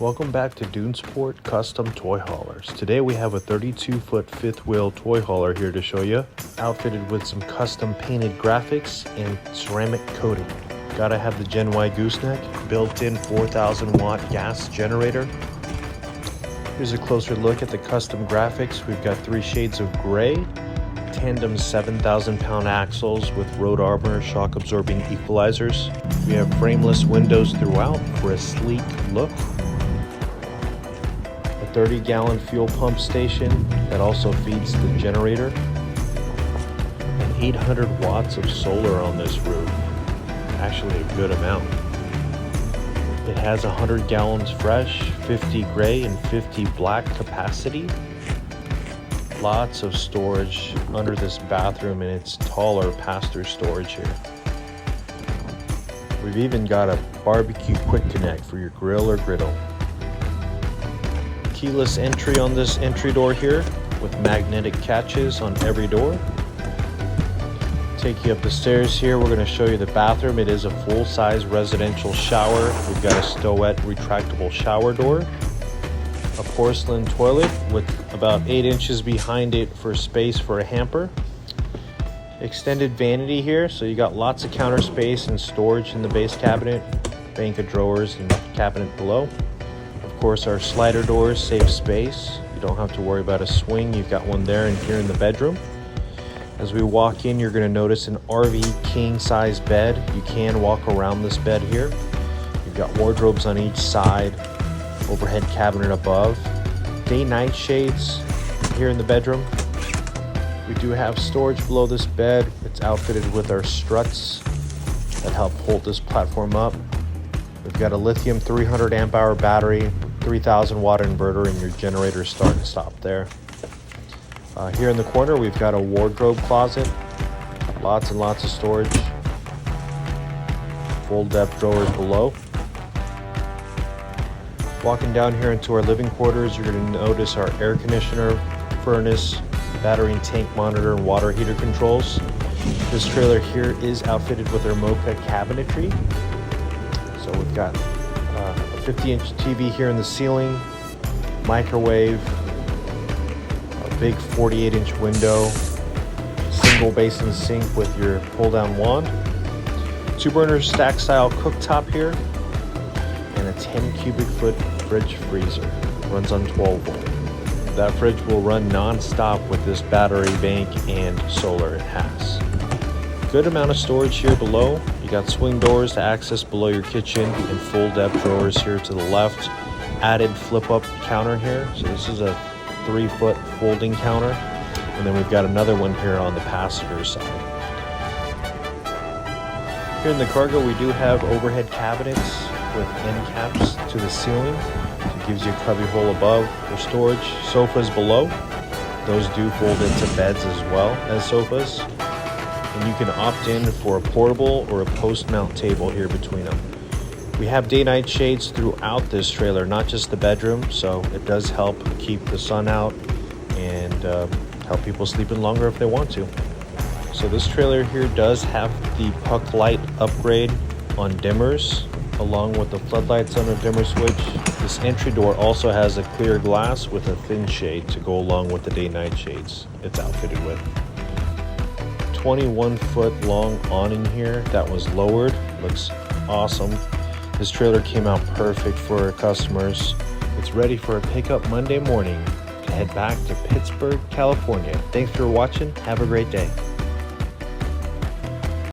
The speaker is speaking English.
Welcome back to Dune Sport Custom Toy Haulers. Today we have a 32-foot fifth wheel toy hauler here to show you, outfitted with some custom painted graphics and ceramic coating. Gotta have the Gen Y gooseneck, built-in 4,000 watt gas generator. Here's a closer look at the custom graphics. We've got 3 shades of gray, tandem 7,000 pound axles with road armor, shock absorbing equalizers. We have frameless windows throughout for a sleek look. 30-gallon fuel pump station that also feeds the generator, and 800 watts of solar on this roof. Actually a good amount. It has 100 gallons fresh, 50 gray and 50 black capacity. Lots of storage under this bathroom, and it's taller pass-through storage here. We've even got a barbecue quick connect for your grill or griddle. Keyless entry on this entry door here with magnetic catches on every door. Take you up the stairs here. We're going to show you the bathroom. It is a full-size residential shower. We've got a Stowette retractable shower door, a porcelain toilet with about 8 inches behind it for space for a hamper. Extended vanity here, so you got lots of counter space and storage in the base cabinet, bank of drawers and cabinet below. Of course, our slider doors save space. You don't have to worry about a swing. You've got one there and here in the bedroom. As we walk in, you're going to notice an RV king size bed. You can walk around this bed here. You've got wardrobes on each side, overhead cabinet above, day-night shades here in the bedroom. We do have storage below this bed. It's outfitted with our struts that help hold this platform up. We've got a lithium 300 amp hour battery, 3,000 watt inverter, and your generator start and stop there. Here in the corner, we've got a wardrobe closet, lots and lots of storage, full depth drawers below. Walking down here into our living quarters, you're going to notice our air conditioner, furnace, battery and tank monitor, and water heater controls. This trailer here is outfitted with our Mocha cabinetry. So we've got a 50-inch TV here in the ceiling, microwave, a big 48-inch window, single basin sink with your pull-down wand, 2-burner stack style cooktop here, and a 10 cubic foot fridge freezer. Runs on 12 volt. That fridge will run non-stop with this battery bank and solar it has. Good amount of storage here below. You got swing doors to access below your kitchen and full depth drawers here to the left. Added flip up counter here. So this is a 3-foot folding counter. And then we've got another one here on the passenger side. Here in the cargo, we do have overhead cabinets with end caps to the ceiling. So it gives you a cubby hole above for storage. Sofas below. Those do fold into beds as well as sofas. And you can opt in for a portable or a post-mount table here between them. We have day-night shades throughout this trailer, not just the bedroom, so it does help keep the sun out and help people sleep in longer if they want to. So this trailer here does have the puck light upgrade on dimmers, along with the floodlights on a dimmer switch. This entry door also has a clear glass with a thin shade to go along with the day-night shades it's outfitted with. 21-foot long awning here that was lowered. Looks awesome. This trailer came out perfect for our customers. It's ready for a pickup Monday morning to head back to Pittsburgh, California. Thanks for watching. Have a great day.